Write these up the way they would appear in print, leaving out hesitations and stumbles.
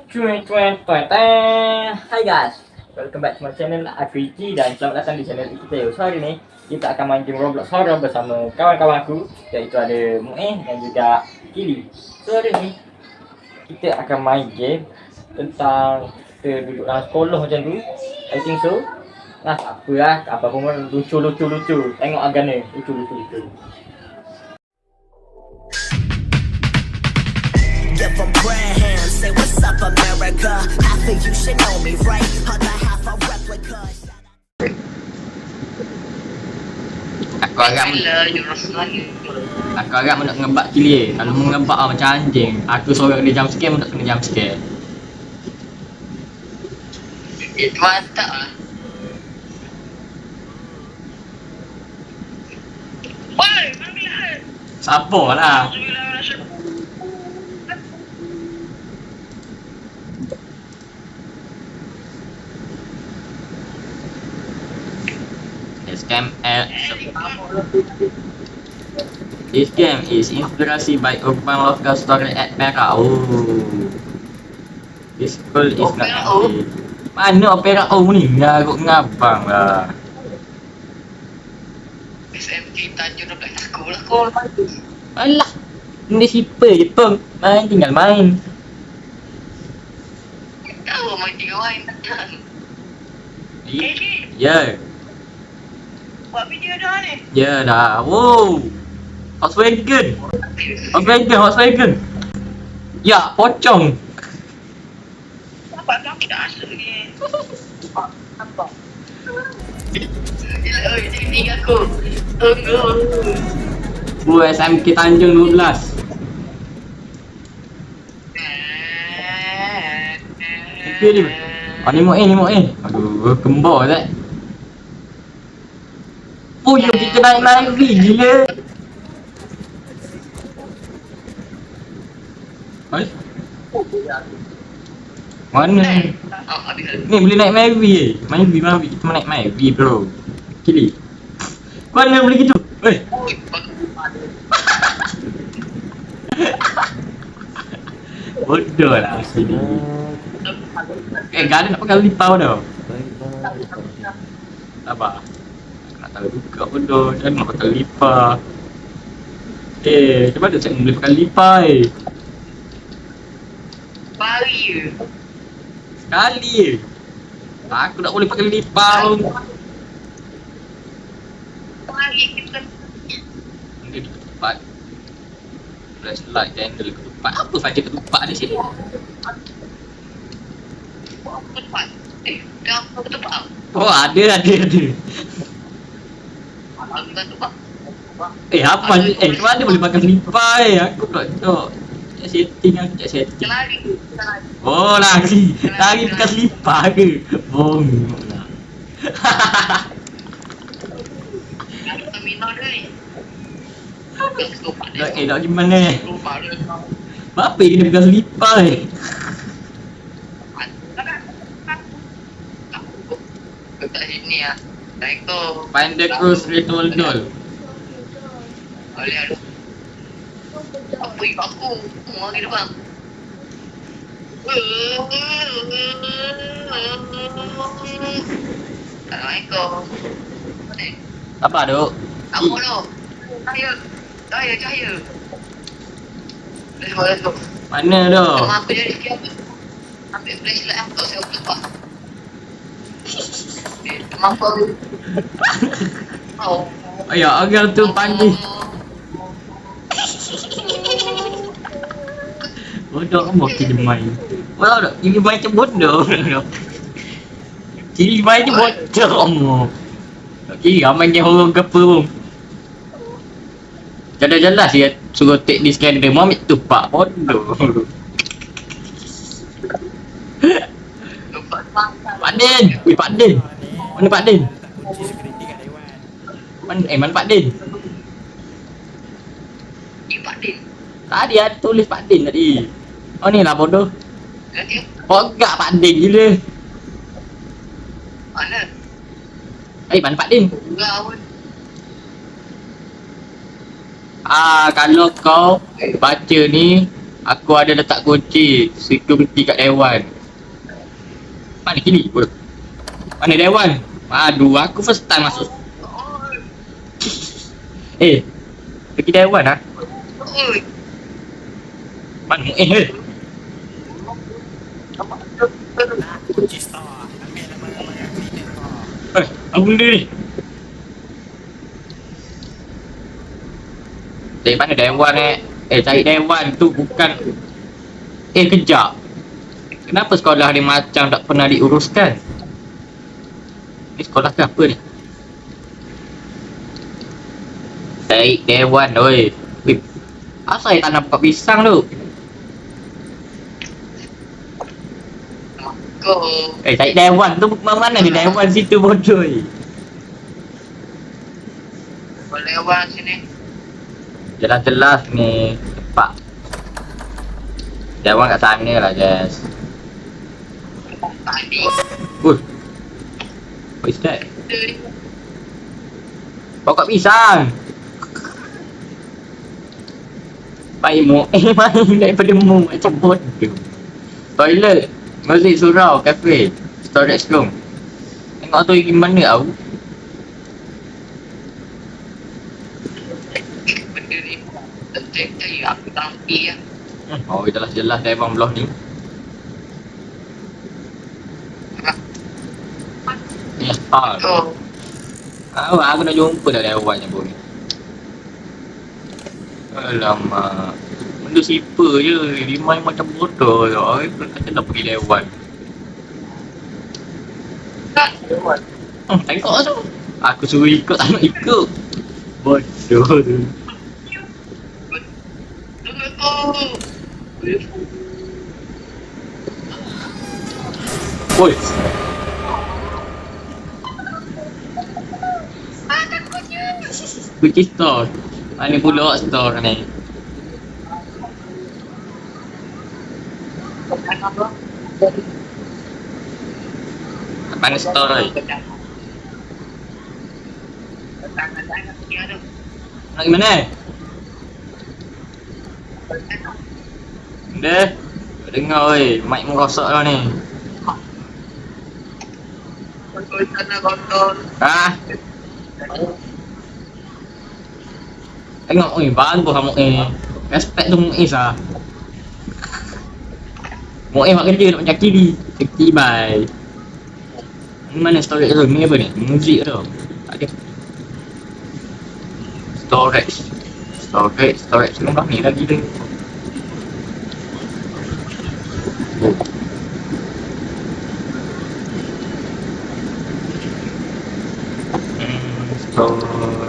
Hai guys, welcome back to my channel Akriti dan selamat datang di channel kita. So hari ni kita akan main game Roblox Horror bersama kawan-kawan aku, iaitu ada Mu'eh dan juga Kili. So hari ni kita akan main game tentang kita duduk dalam sekolah macam tu. I think so. Nah, tak apa lah, apa pun lucu. Tengok agaknya lucu. Give them prayer hands, say what's up America. Half of you should know me, right? Other half a replica. Aku agak nak ngebak Kili. Kalau mengebak macam anjing. Aku sorang dia jump scare, nak kena jump scare. Itu mantap lah. Woi, ambil. Sabar lah. This game is inspirasi by urban local story at Perak. Oh, this school is not empty. Mana Perak ni? Ngarut ngabang lah. SMT Tanjung dekat sekolah kau. Alah, ni sipar je pun. Tinggal main. Tahu main tiga main tak. Ya. Buat video dah ni. Ya dah. Wow. Volkswagen. Ya, pocong. Apa kamu dah asal ni? Apa? Oi, jadi tiga aku. Tunggu. SMK Tanjung 12. Okay ni. Ni Mu'eh. Aduh, kembar tak? Oh, jom kita naik gila. Hai. Mana? Ni boleh naik Mavi. Kita naik Mavi bro. Kili. Mana boleh gitu? Oi. Bodoh lah sini. Gak ada nak pakai lipau dah. Sabar. Nak tahu juga bodoh. Jangan nak pakai lipa. Macam mana cakap boleh pakai lipa Pari je. Sekali je. Aku tak boleh pakai lipa pun. Pari kita. Dia di ketupat. Flashlight candle ketupat. Apa saja ketupat di sini? Ketupat. Dah apa ketupat? Oh, ada. Aku tak ketupat. Apa ni? Macam mana boleh pakai lipa Aku tak tahu. Setting. Lari. Oh, lari bekas lipa ke? Bong. Ada terminal dia ni. Nak gimana? Rumah dia. Apa yang kena bekas lipa Dekat sini lah. Assalamualaikum. Find the cruise ritual doll. Boleh ada. Apa ibu aku? Mari depan. Assalamualaikum. Apa duk? Apa tu? Cahaya. Let's go. Mana tu? Sama aku jadi sikit. Ambil flashlight aku tak saya lepas. Kenapa aku? Ya, agar tu panggil. Bodoh kamu kini main. Bodoh, ini main macam bodoh. Kini main je bodoh kamu. Kini main je horror ke apa pun. Jelas dia suruh take this camera, mau ambil tupak bodoh. Pak Din. Mana Pak Din? Mana Pak Din? Pak Din. Tadi ada tulis Pak Din tadi. Oh ni lah bodoh. Nanti Oh enggak Pak Din gila. mana? Mana Pak Din? Enggak pun. Kalau kau baca ni Aku ada letak kunci security kat Dewan. Mana kini? Mana Dewan? Aduh, aku first time masuk. Pergi Dewan ah. Oi. Mana Mu'eh? Kunci store. Ambil nama-nama yang cleaner kau. Apa benda ni? Dari mana Dewan cari Dewan tu bukan. Kejap. Kenapa sekolah ni macam tak pernah diuruskan? Ni sekolah ke apa ni? Cari Dewan oi. Asal saya tak nampak pisang tu? Kau. Cari Dewan tu mana ni Dewan situ bodoh. Boleh awak sini. Jelas-jelas ni cepat. Dewan kat sana lah guys. Tadi. What is that? Bawa kat pisang. Baik mu. Main daripada mu macam bodoh. Toilet, masjid surau, kafe, storage room. Tengok tu gimana tau. Benda ni. Tak saya aku tampi ya. Oh jelas-jelas Dewan belah ni. Ya, Oh. aku nak jumpa dah Dewan yang pun. Alamak. Benda sipa je. Dia main macam bodoh je. Aku kata nak pergi Dewan. Tak. Tengok tu. Aku suruh ikut, tak nak ikut. Bodoh tu. Tunggu kau. Oi. Kunci store. Mana pula store ni? Mana store ni? Nak pergi mana? Dah. Dengar oi, mic merosak lah ni. Kau sana kotor. Ha? Tengok oi, bagus lah Mu'eh. Respect tu Mu'eh lah. Mu'eh buat kerja nak macam kiri. Kiri bye. Ni mana storage tu? Ni apa ni? Muzik tu. Tak ada. Storage lembah ni lagi tu. Storage.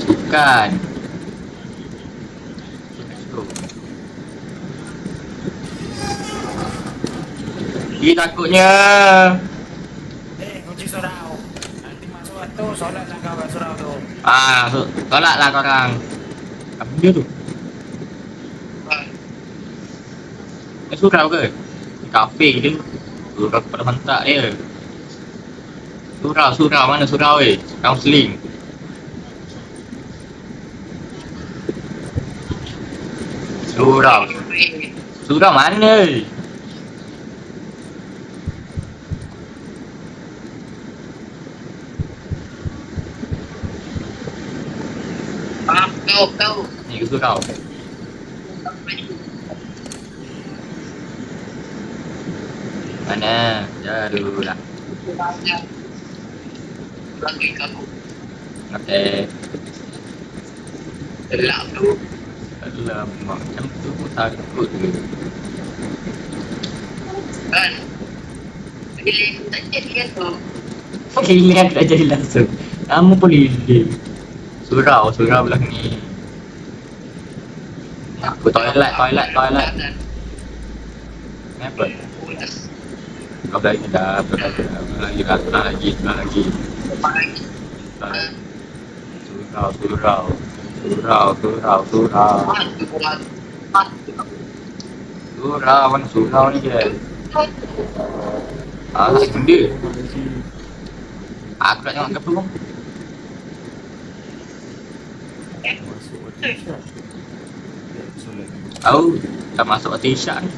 Bukan. Dia takutnya. Kunci surau. Nanti masuk tu, solatlah kau kat surau tu. Tolaklah korang. Apa dia tu? Surau ke? Kafe dia. Surau kepala hantar dia. Surau. Mana surau Kaunseling. Surau mana? Kau. Ni ke surau? Mana? Jauh lah. Lagi kamu. Okey. Gelap tu. Alamak, macam tu pun takut ke? Kan. Pilih tak jadi kan tu. Pilihan tak jadi langsung. Kamu pun lilin. Surau belah ni. Aku toilet. Kenapa? Kau lagi dah. Lagi. Surau. Mana surau ni je? Alah, benda. Aku nak tengok ke apa? Tahu dah masuk hati Isyak ni.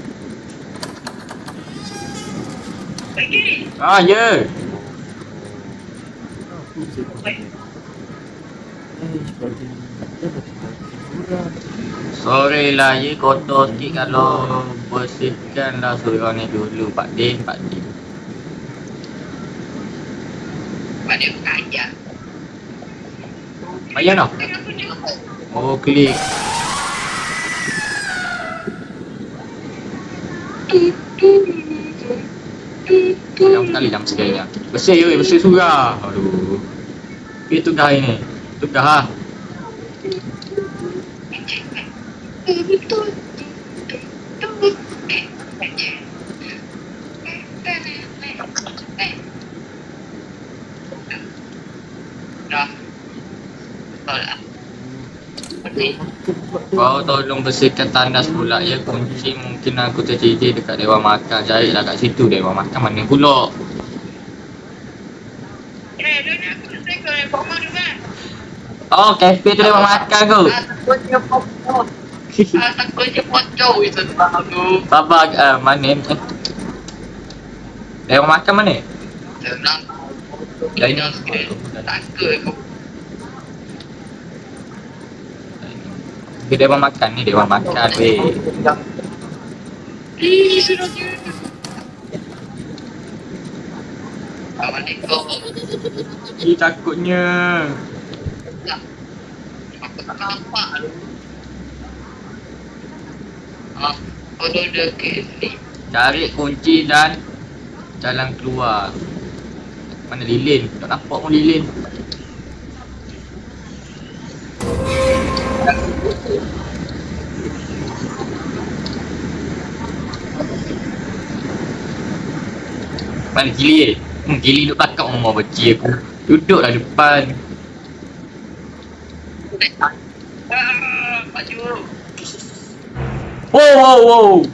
Ah, ya. Sorry lah, ye kotor sikit kalau bersihkan lah surau ni dulu. Pak Din. Pada kaya. Bayar tau. Oh, klik. Jam sekali dah. Bersih surau. Aduh. Itu tugas ini. Tugas lah. Dah. Tolak. Betul. Kau tolong bersihkan tandas pula ya. Kunci mungkin aku terjejak dekat Dewan Makan. Carilah kat situ Dewan Makan mana pula. Dia ni aku nak tengok ni Pak Mak kan. Oh, kafe tu Dewan Makan tu. Takutnya pocong. Takutnya pocong itu tu. Baba mana Dewan Makan mana? Tenang. Lain Takut aku. Dewan Makan ni Dewan Makan weh. Ih, sudah je. Assalamualaikum. Takutnya. Aku tak nampak tu. Kau duduk ke sini. Cari kunci dan jalan keluar. Mana lilin? Tak nampak pun lilin. Mana Gili? Gili duduk belakang rumah beci aku. Duduklah depan. Maju. Wow.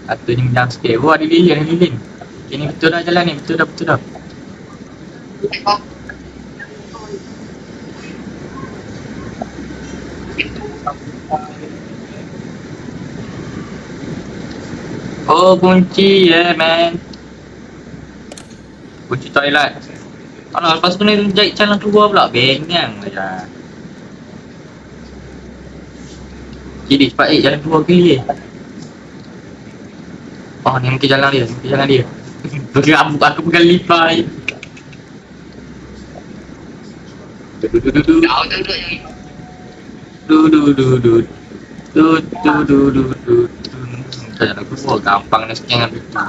Satu ni menang sikit. Oh, ada lilin. Ini betul dah jalan ni. Betul dah. Tengok. Oh, kunci man. Kunci toilet. Alah, lepas tu ni jahit jalan keluar pula. Bengang aja. Kiri cepat jalan keluar kiri Oh, ni mungkin jalan dia. Berambut aku pegang lipai. Duduk yang ini. Jalan keluar gampang nak scan ambil tu.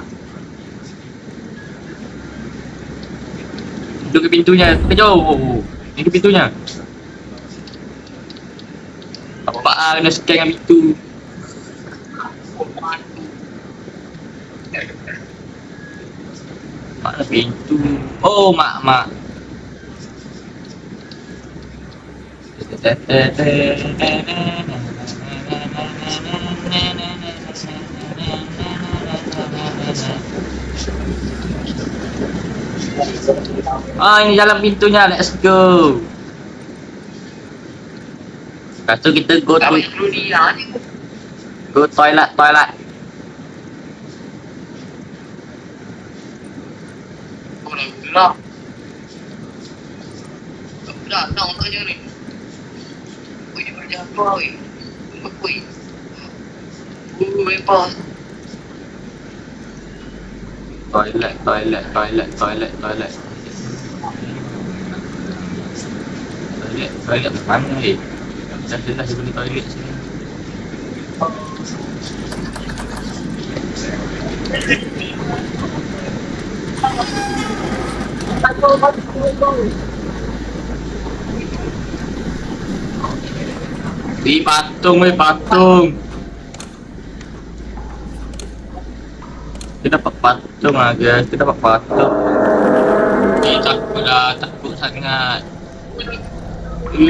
Duduk ke pintunya. Kejauh. Ni ke pintunya. Apa nak scan ambil tu. Mana pintu? Oh, mak. Ini jalan pintunya. Let's go. Lepas tu kita go toilet. Dah, nak je ni. Macam apa weh? Weh. Bebas. Toilet mana ni? Dah sebelum toilet sini. Patung. Kita dapat patung lah guys. Kita dapat patung. Takut sangat.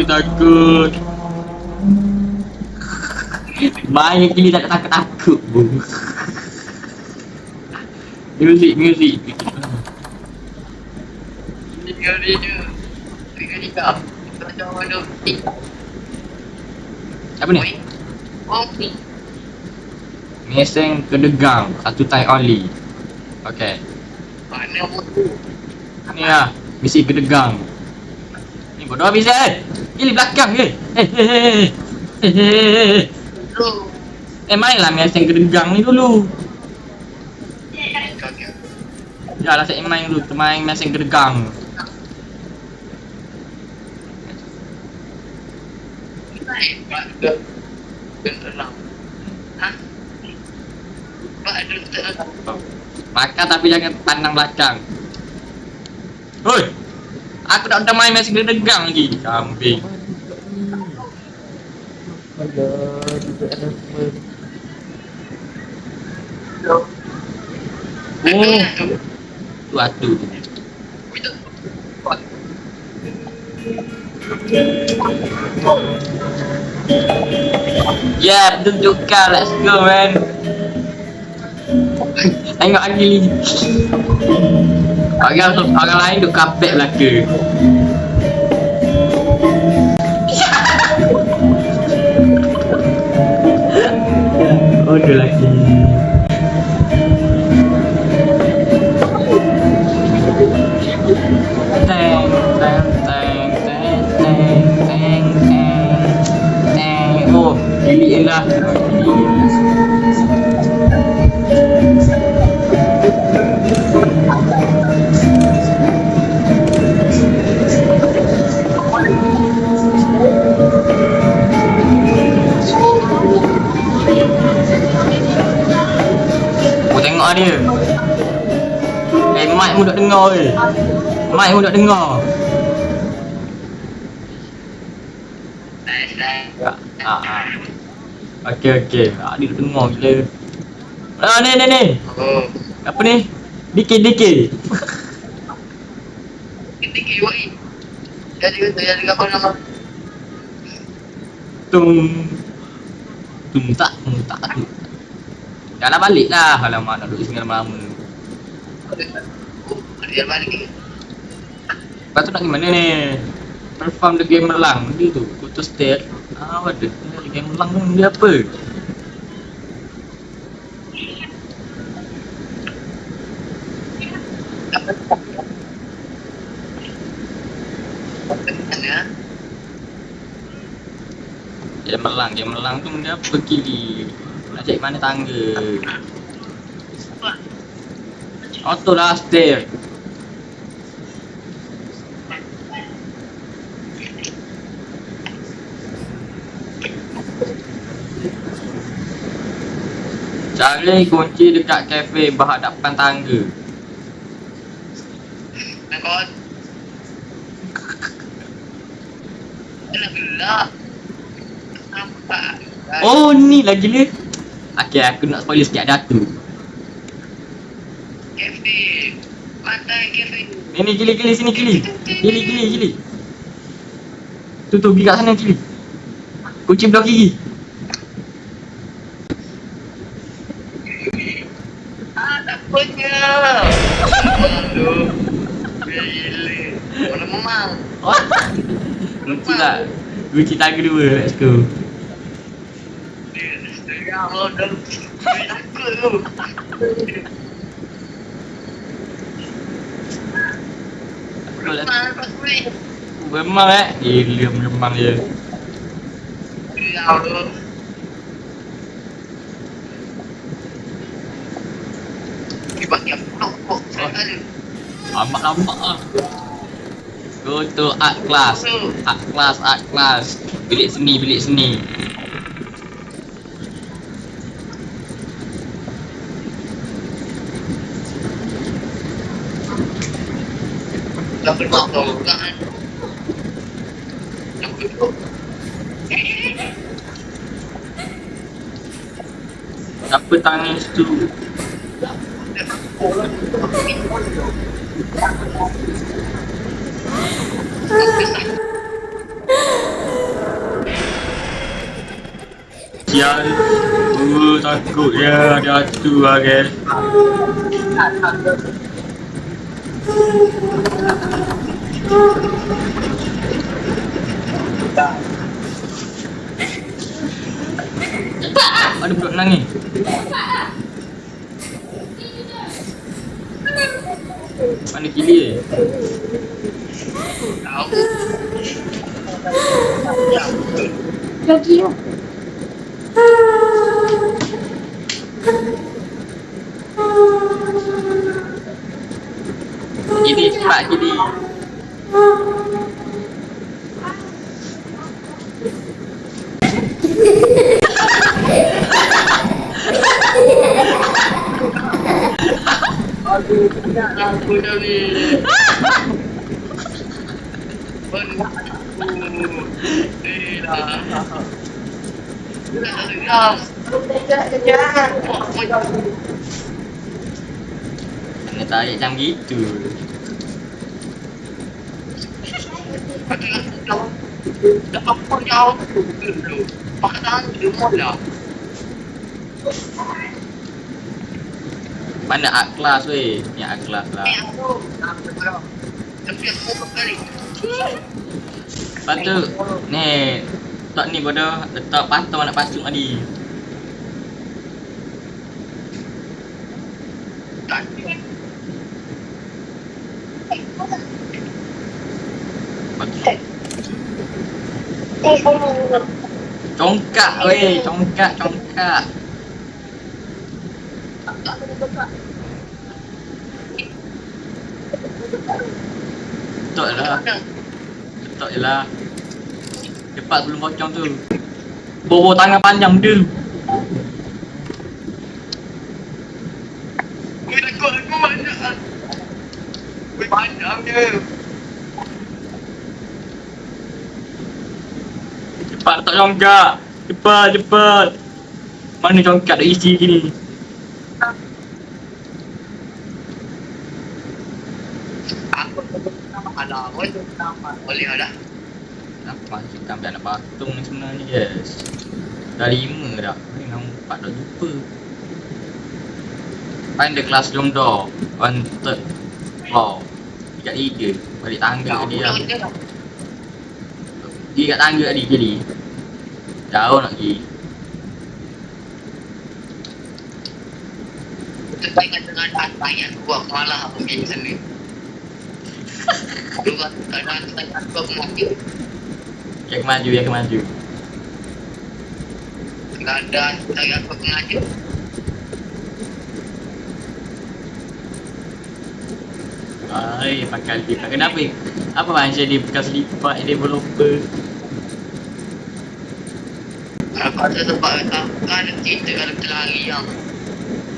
Takut. Banyak kali tak takut bung. Music. Tinggal dia je. Tinggal dia. Kita jauh. Aduh. Apa ni? Oh ni. Meseng kedegang. Satu time only. Okay. Mana motor? Ni lah. Misi kedegang. Ni bodoh habis kan? Gili belakang ke? Lu. Mainlah meseng kedegang ni dulu. Kagak. Ya lah saya main dulu. Kita main meseng kedegang. Pak tenang. Hah? Pak tenang. Makan tapi jangan pandang belakang. Hoi! Aku tak udah main meseng kedegang lagi. Kambing. Oh, tu atu tu. Yeah, betul juga. Let's go, man. Tengok lagi. Orang lain duk kapek lah ke? Oh, dia lagi. Teng, teng, teng, teng, teng, teng, teng, teng. Oh, pilih lah. Oh, tengok dia. Mic mu tak dengar ke? Mic mu tak dengar. Okey. Dia tak dengar gila. Ni. Oh. Apa ni? Dikit. Ketika UI. Jadi apa nama? Tung tak. Jangan balik lah. Alamak nak duduk sini lama-lama. Dia balik ni. Lepas tu nak gimana ni? Perform the game melang. Dia tu. Kutu state. Ada. The game melang pun dia apa? Game melang tu dia apa kiri? Nak cari mana tangga? Auto lah stair. Cari kunci dekat kafe berhadapan tangga. Nakot. Nak gelap. Nampak. Oh ni lagi le. Okey, aku nak spoiler sikit ada tu. Kafe. Pantai kafe. Ni gili sini gili. Gili. Tu pergi kat sana gili. Kunci belah kiri. Takutnya. Aduh. Gila. Mana memang. Kunci lah. Kunci tangga dua. Let's go. Ya Allah, dah takut tu. Memang Gila memang je. Ya Allah. Bagi apa kok ada? Amak ah. Go to art class. Art class. Bilik seni. Dah bermakna kan? Apa tangis tu? Sial. Takut ya ada hantu lah guys. Ada budak nangis. Mana kili? Tahu. Lagi yuk. Kili cepat kili. Aduh, penat aku dah ni. Penat aku. Kena tarik macam gitu. Dah apa jauh tu dulu. Pakai tangan dia mula. Mana art class weh? Ni art class lah. Aku tapi aku kali. Lepas tu ni letak ni bodoh, letak patung nak pasung tadi. Tak. Congkak weh, congkak. Letak lah. Letak je lah. Cepat sebelum pocong tu. Bawa tangan panjang dia. Weh takut aku banyak. Weh panjang dia. Cepat letak congkak. Cepat. Mana congkak dah isi gini? Aku nama alah. Boleh dah. Nampak kita dah nak patung ni sebenarnya yes. Dah 5 dah. Ni nampak dah jumpa. Find the classroom door on third floor. Dekat 3. Balik tangga ke dia. Dia kat tangga tadi jadi. Jauh nak pergi. Terbaikkan dengan datang yang buat malah aku pergi sana. Dua kadang saya aku maju. Yang kemaju. Kadang saya aku maju. Ay, pakai lipat. Kenapa? Apa macam dia bekas lipat developer? Aku rasa sebab kan kita kalau kita lari yang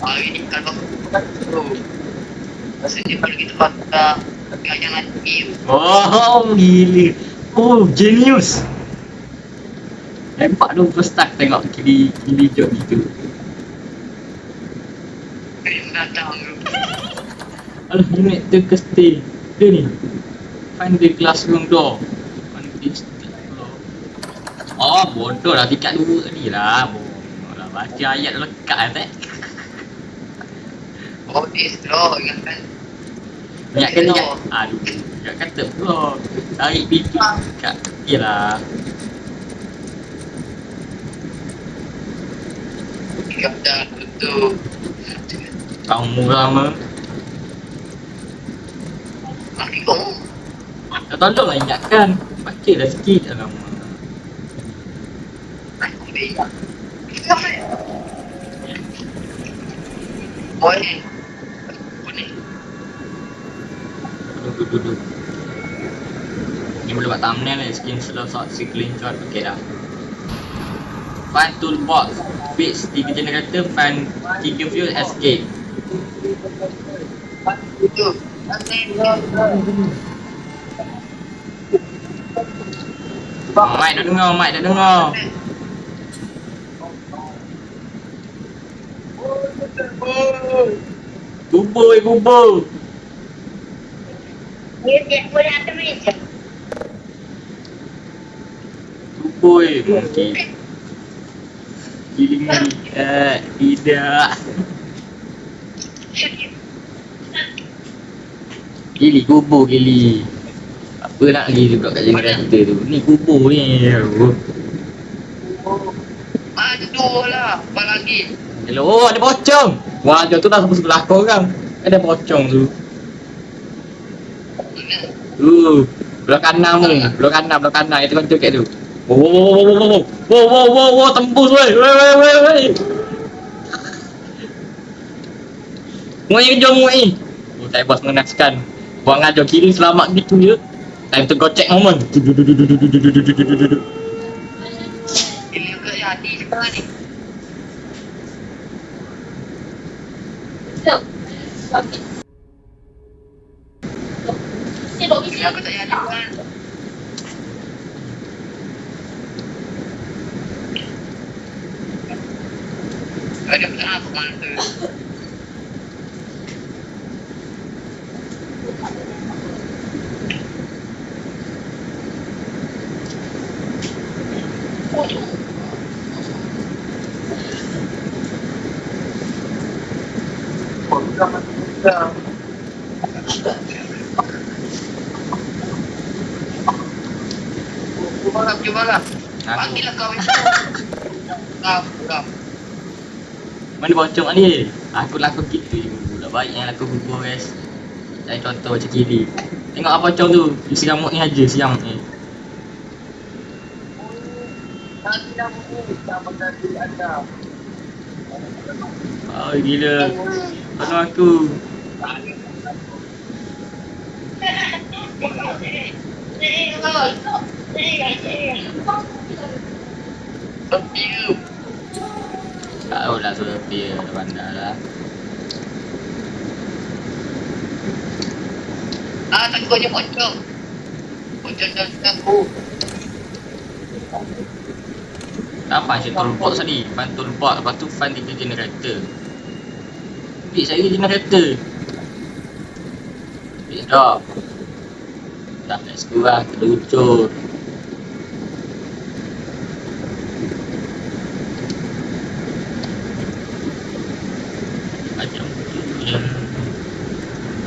hari ni kalau tu maksudnya kalau kita pakai yang lagi Oh, gila. Oh, genius. Nampak tu first start tengok kiri jok gitu. yang datang tu. Alah, unit tu ke stay. Dia ni. Find the classroom door. Find the floor. Oh, bodoh lah. Tingkat 2 tadi lah. Bodoh lah. Baca ayat dah lekat tak? Oh, this law ingatkan. Banyak kena. Aduh. Tak kata floor. Tarik pintu kat. Yelah. Kata tu. Kamu lama. Laki kau. Tolonglah ingatkan. Baca dah sikit. Alamak. Aku bejak. Boleh. Boleh. Duduk. Ni boleh buat thumbnail ni. Skin slot, screenshot. Okay dah. Find toolbox. Switch 3 generator. Find 3 fuel. Escape. Itu. Mic dah dengar. Bubur. Bubur mungkin. Giling tidak. Gili. Apa nak lagi pula kat generator tu? Ni kubur ni. Aduh lah, apa lagi? Hello, oh, ada pocong. Wah, jauh tu dah sampai sebelah kau kan. Ada pocong tu. Belah kanan tu. Belah kanan. Itu kan cekek tu. Wow, tembus weh. Weh. Muai jom muai. Oh, saya bos mengenaskan. Buang aja kiri selamat gitu je. Time tu gocek moment. Gila ke hati sekarang ni? Gila aku tak jadi kan? Ada apa mana tu? Cubalah. Panggillah kau itu. Kau. Mana pocong ni? Aku laku gitu. Dah baik yang laku kubur guys. Saya contoh macam kiri. Tengok apa pocong tu. Dia siamuk ni aja siamuk ni. Oh gila. Tolong aku. Tahulah sudah dia pandai lah. Takutnya pocong. Pocong dah aku. Apa saya toolbox tadi? Fan toolbox, lepas tu fan 3 generator. Bik saya generator. Bik dah. Dah let's go lah, terluncur. Macam tu yang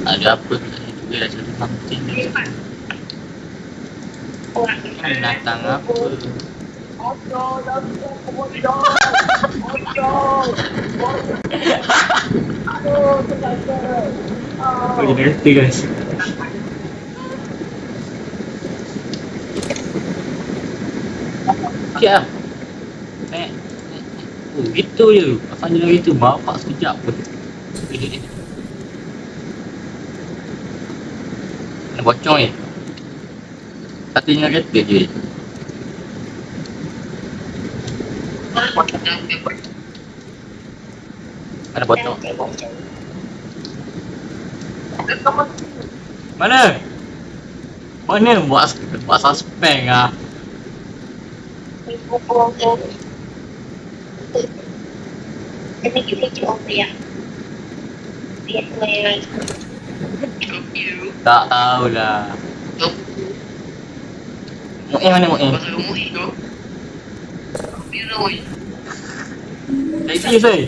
ada apa kat situ dia dah satu something ni. Binatang apa? Oh, generator guys. Siap. Oh, gitu je. Asal je gitu. Bapak sekejap pun. Ada bocong ni. Satu generator je. Ada bocong. Mana? Mana buat suspend ah. Tak tahulah. Mu'in mana Mu'in? Pasal Mu'in tu. Bila Mu'in? Tak isi saya.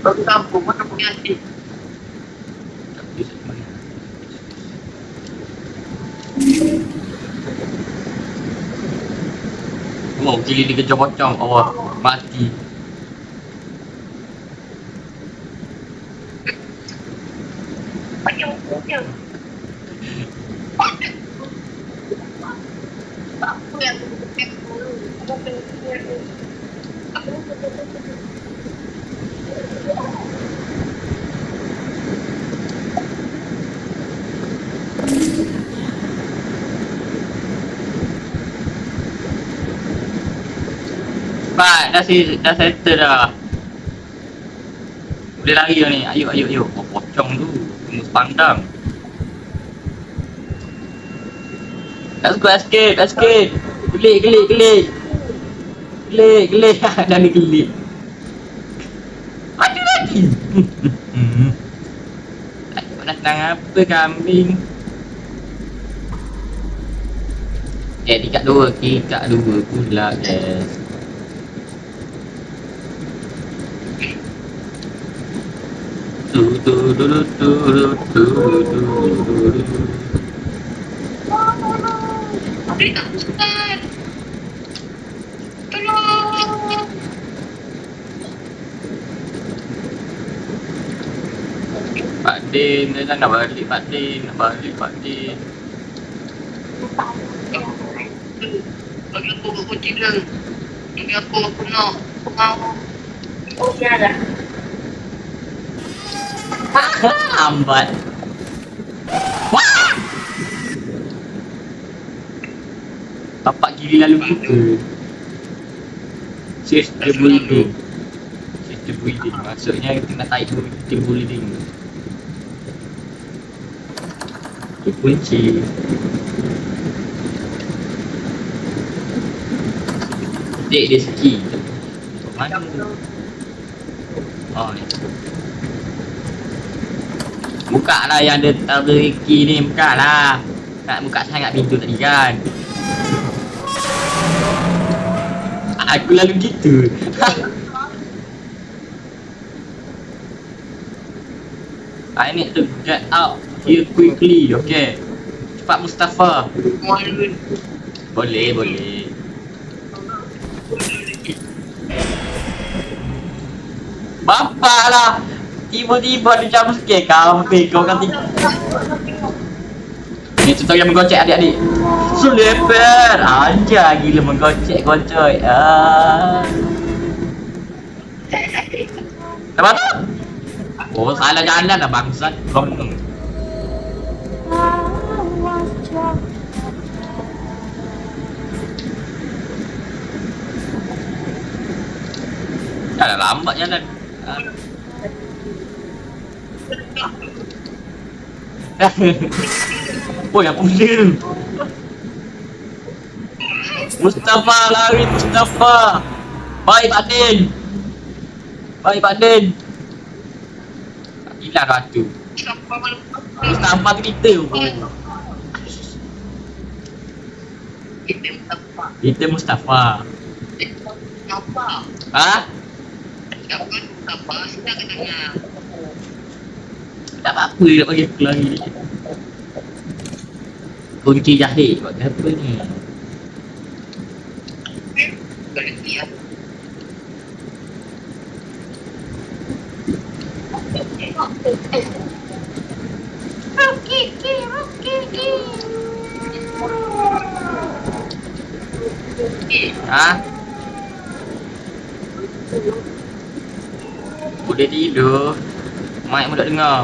Bagi kampung mana punya hati? Oh, kili dikejar pocong. Allah, mati. Pak, dah settle dah. Boleh lari dah ni. Ayuh. Oh, pocong tu. Tunggu pandang. Let's go, escape. Gelik. Dah ni gelik. Mati lagi. Tak senang apa kambing. Tingkat 2 pula guys. Tapi tak Ustaz. Tolong. Pak Din, dia nak balik Pak Din, nak balik Pak Din. Bagi aku kunci dia. Bagi aku nak. Aku mau. Lambat. Wah! Tapak kiri lalu buka. System building. System building. Maksudnya kita nak tarik dulu system building. Itu kunci. Dek dia ski. Mana? Oh ni. Buka lah yang ada teriki ni, buka lah. Nak buka sangat pintu tadi kan. Aku lalu gitu. I need to get out here quickly, okay. Cepat Mustafa. Boleh, boleh. Bapak lah. Tiba-tiba dia jump scare kau kan tiga. Ni tutorial menggocek adik-adik. Suleper. Ajar gila menggocek-gocek. Apa tu? Oh, salah jalan dah bangsat. Gonong. Dah lambat jalan. Oh, yang punya. Mustafa lari, Mustafa. Baik Pak Din. Baik Pak Din. Hilang ratu. Mustafa kita. Kita Mustafa. Apa? Ha? Siapa Mustafa? Sudah ke dengar? Tak apa-apa nak bagi aku lari. Kunci jahit buat apa ni? Berhenti ya. Ha? Udah tidur. Mic pun tak dengar.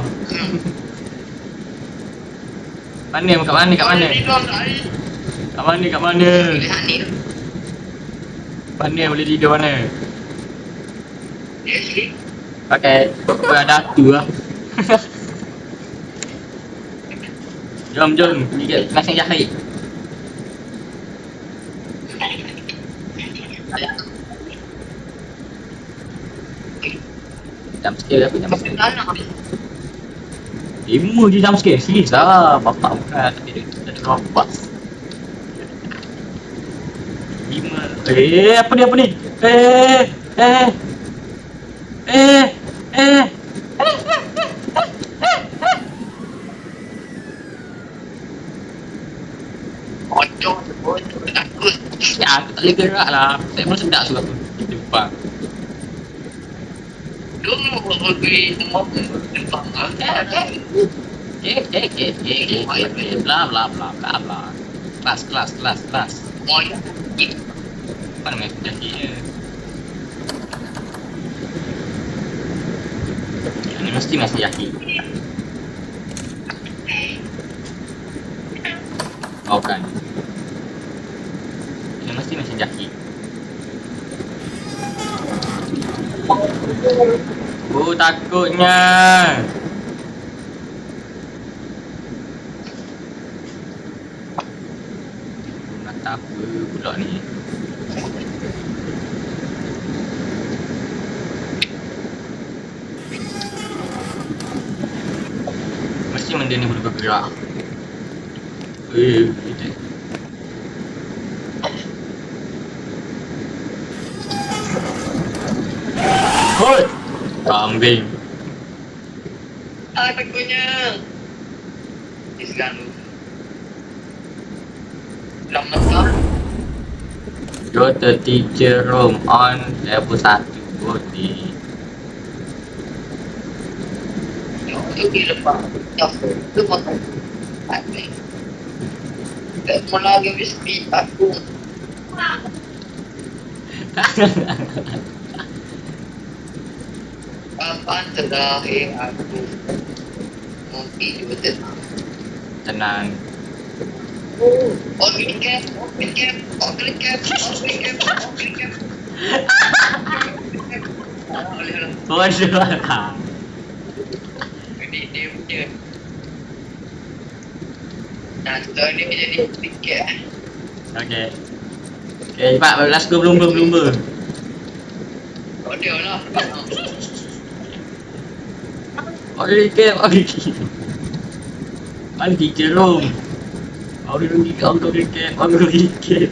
Mana? Kat mana? Kat mana? Kat mana? Kat mana? Mana boleh tidur mana? Okay. Berada tu lah. Jom, jom. Pergi kat kelas yang jahit. Jam scale apa? Jam scale 5 je jam scale. Serius lah. Bapak bukan. Tak ada robot. 5. Apa ni? Apa ni? Bocor, takut. Ya, aku tak boleh gerak lah. Saya pun sedap surat tu. Di depan. Dulu pergi semua jepang. Bla bla bla bla bla. Kelas. Mau ya? Apa namanya kejadian? Ini mesti masih yakin. Oh kan. Ini mesti masih yakin. Oh takutnya. Kata apa pula ni? Mesti benda ni boleh bergerak. Kita. Hoi! Kambing. Takutnya. Sekarang dulu. Selamat kau. Go to teacher room on level 1. Good ni. Itu di lepas. Itu potong. Aku. Tak mau lagi speed aku. Apaan terakhir aku mungkin betul. Tenang. Oh, green cap. Oh, green cap. Bodoh lah. Dia punya. Nah, tahun ni jadi green cap. Okay. Okay, cepat. Let's go belum. Oh, dia lah. Okay. Mana teacher room? Aku dulu ke.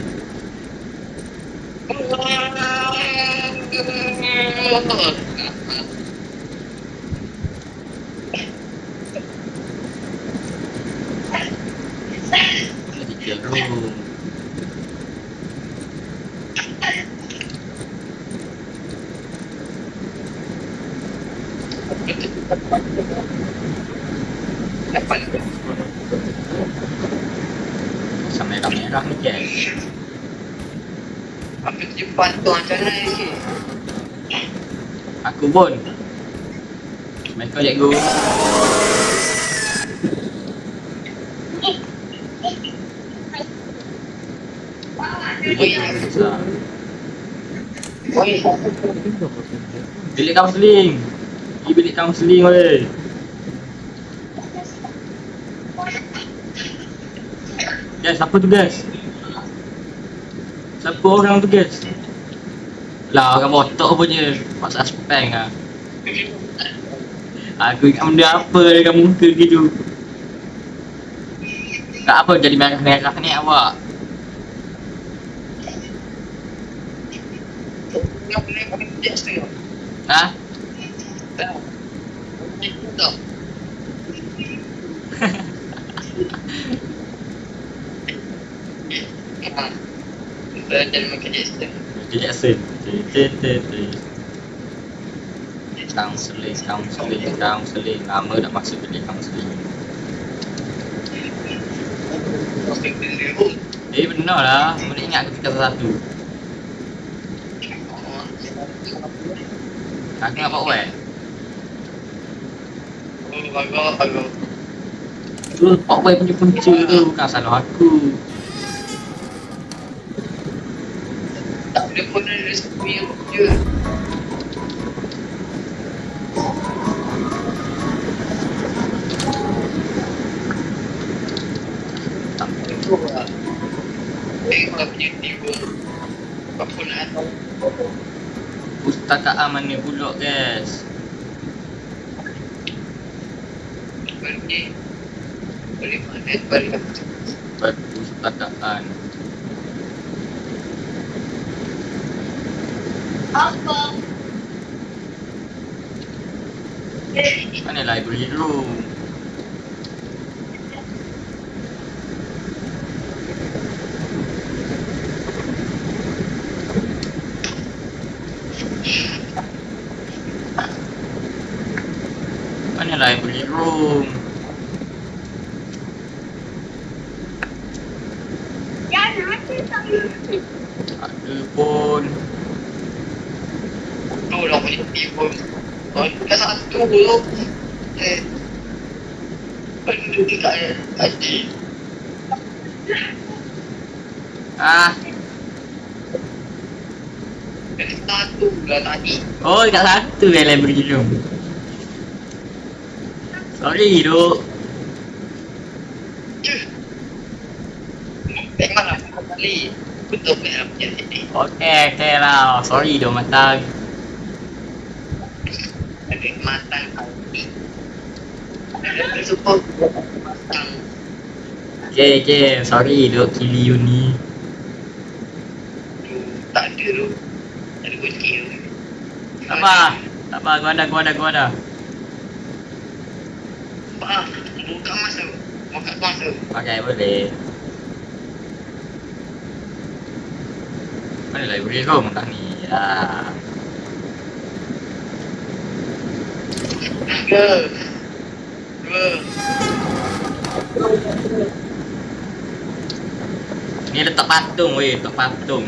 Teacher room. Sama merah ni guys. Aku cepat tu macam mana ni? Aku pun. Main kau cikgu. Oi. Bilik kaunseling. Pergi bilik kaunseling weh. Guys, apa tu guys? Siapa orang tu guys? Lah orang botok punya. Paksa spang lah. Aku ingat benda apa dekat muka gitu. Tak apa jadi merah-merah ni awak. Yang boleh pakai jazz tu. Ha? Tak. Kita jadi makan jazz tu. Jackson. Counseling. Nama nak masuk bilik counseling. Benar lah. Boleh ingat ketika satu. Aku nak buat web. Bagus. Tu Pak Wei punya punca tu bukan salah aku. Tak boleh pun ada resipi yang je. Tak betul lah. Tengok punya tiba. Apa nak tahu? Pustakaan mana pula guys? Boleh mana? Perpustakaan. Apa? Mana library room? Mana library room? Ada pun. Tu lah punya tiba. Oh, dah satu tu. Benda tu tak ada. Ah, Dah satu lah tadi. oh dekat satu library room. Sorry duk. Memang lah kali. Betul punya sini. Okay lah. Sorry duk matang. Ada matang kali. Ada support matang. Okay. Sorry duk kili you ni. Tak ada tu. Ada kunci tu. Tak apa. Gua ada. ah. Buka masa. Buka masa. Okay, boleh. Mana library kau mentah ni? Ya. Dua. Ni letak patung weh, letak patung.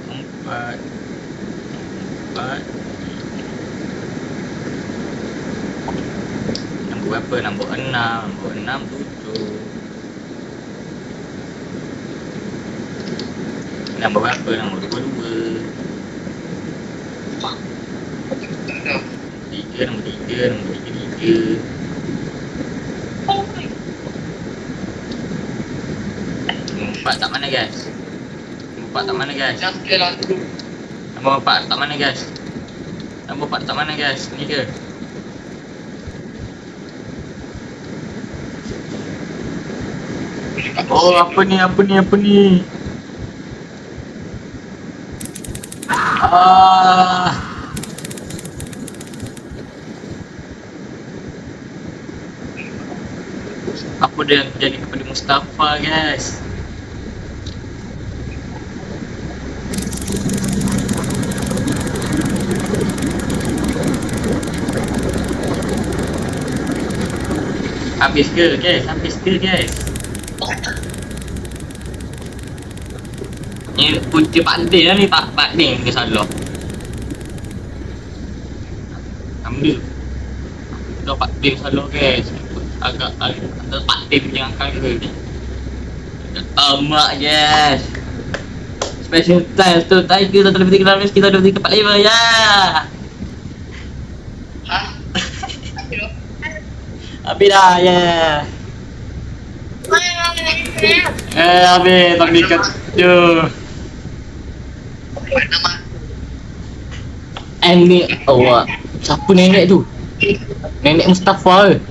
Empat. Nombor berapa? Nombor 6, nombor 6, 7. Nombor berapa? Nombor 22. Nombor 3, nombor 3. Nombor 4 tak mana guys? Nombor 4 tak mana guys? Jangan kira dulu. Nombor 4 tak mana guys? Nombor 4 tak mana guys? Ni ke? Oh, apa ni? Apa dia yang terjadi kepada Mustafa guys? Habis ke guys? Ni punca Pak Din lah ni, Pak Din ke salah. Ambil dah Pak Din salah guys. Agak ada Pak Din yang akan ke. Tamak guys. Special thanks to Tiger dan televisi kita kita 2345 ya. Hah? Habis dah ya. Habis tak dikat je. Nama. Ni awak. Siapa nenek tu? Nenek Mustafa ke?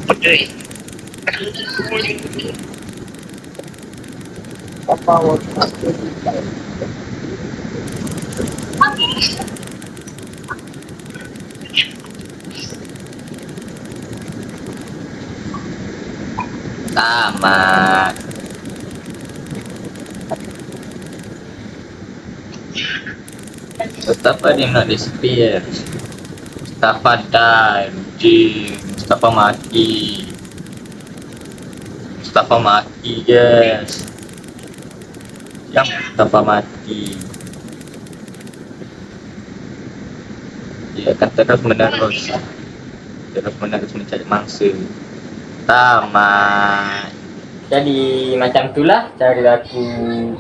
Betul. Tamat. Mustafa dia nak disappear. Mustafa die. Mustafa mati. Guys. Yang Mustafa mati. Dia akan terus menerus mencari mangsa. Tamat. Jadi macam itulah cara aku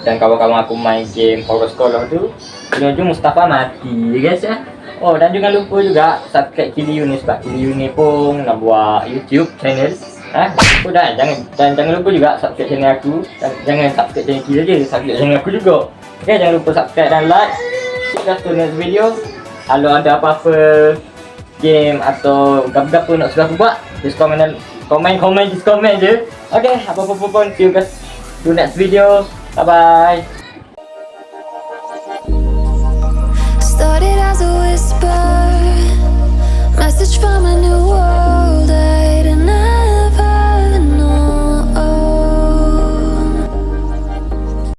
dan kawan-kawan aku main game Horror Scholar tu. Ujung-ujung Mustafa mati guys ya. Oh, dan jangan lupa juga subscribe Kili Uni sebab Kili Uni pun nak buat YouTube channel. Oh, dan jangan lupa juga subscribe channel aku. Dan jangan subscribe channel Kili saja, subscribe channel aku juga. Okay, jangan lupa subscribe dan like. See you to next video. Kalau ada apa-apa game atau gapo-gapo nak suruh aku buat, just komen je. Okay, apa-apa pun see you guys to next video. Bye bye. Started as a whisper, message from a new world.